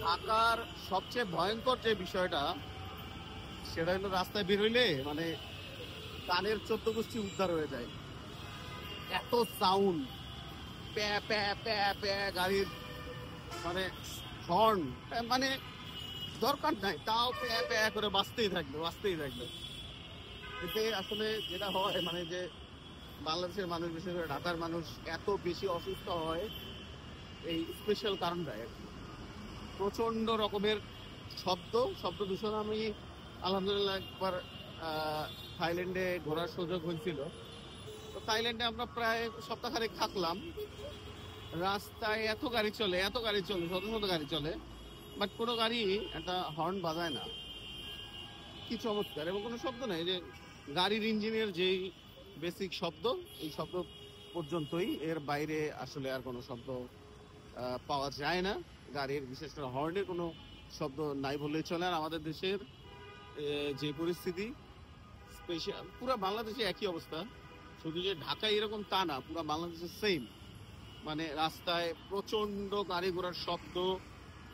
ঢাকার সবচেয়ে ভয়ঙ্কর যে বিষয়টা সেটা হলো রাস্তায় বের হইলে মানে কানের 14 গোষ্ঠী উদ্ধার হয়ে যায়। এত সাউন্ড, প্যা প্যা প্যা প্যা গাড়ির, মানে হর্ন, মানে দরকার নাই তাও প্যা প্যা করে বাঁচতেই থাকবে। এতে আসলে যেটা হয় মানে যে বাংলাদেশের মানুষ, বিশেষ করে ঢাকার মানুষ এত বেশি অসুস্থ হয় এই স্পেশাল কারণটাই আর কি। প্রচন্ড রকমের শব্দ শব্দ দূষণ। আমি আলহামদুলিল্লাহ একবার থাইল্যান্ডে ঘোরার সুযোগ হয়েছিল। তো থাইল্যান্ডে আমরা প্রায় সপ্তাহখানেক থাকলাম। রাস্তায় এত গাড়ি চলে শত শত গাড়ি চলে, বাট কোনো গাড়ি একটা হর্ন বাজায় না। কি চমৎকার! এবং কোনো শব্দ নেই, যে গাড়ির ইঞ্জিনের যেই বেসিক শব্দ, এই শব্দ পর্যন্তই, এর বাইরে আসলে আর কোনো শব্দ পাওয়া যায় না। গাড়ির বিশেষ করে হর্নের কোনো শব্দ নাই বললেই চলে। আর আমাদের দেশের যে পরিস্থিতি, স্পেশাল পুরো বাংলাদেশে একই অবস্থা, শুধু যে ঢাকায় এরকম তা না, পুরো বাংলাদেশে সেম। মানে রাস্তায় প্রচন্ড গাড়ি ঘোড়ার শব্দ,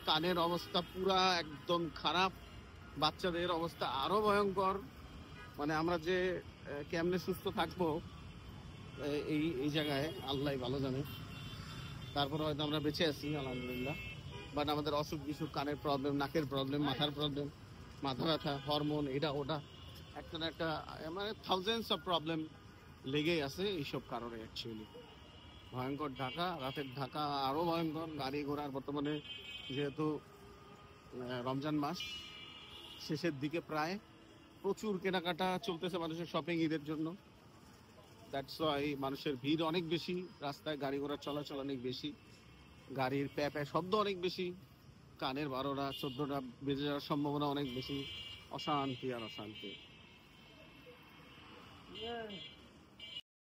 কানের অবস্থা পুরা একদম খারাপ, বাচ্চাদের অবস্থা আরো ভয়ঙ্কর। মানে আমরা যে কেমনে সুস্থ থাকবো এই এই জায়গায় আল্লাহ ভালো জানে। তারপরে হয়তো আমরা বেঁচে আছি আলহামদুলিল্লাহ, বাট আমাদের অসুখ বিসুখ, কানের প্রবলেম, নাকের প্রবলেম, মাথার প্রবলেম, মাথা ব্যথা, হরমোন, এটা ওটা, একটা না একটা, মানে থাউজেন্ডস অফ প্রবলেম লেগেই আছে এইসব কারণে। অ্যাকচুয়ালি ভয়ঙ্কর ঢাকা, রাতের ঢাকা আরো ভয়ঙ্কর। গাড়ি ঘোড়ার বর্তমানে যেহেতু রমজান মাস শেষের দিকে, প্রায় প্রচুর কেনাকাটা চলতেছে মানুষের, শপিং ঈদের জন্য। দ্যাটস ওয়াই মানুষের ভিড় অনেক বেশি, রাস্তায় গাড়ি ঘোড়ার চলাচল অনেক বেশি, গাড়ির প্যা প্যা শব্দ অনেক বেশি, কানের 12টা 14টা বেজে যাওয়ার সম্ভাবনা অনেক বেশি। অশান্তি আর অশান্তি।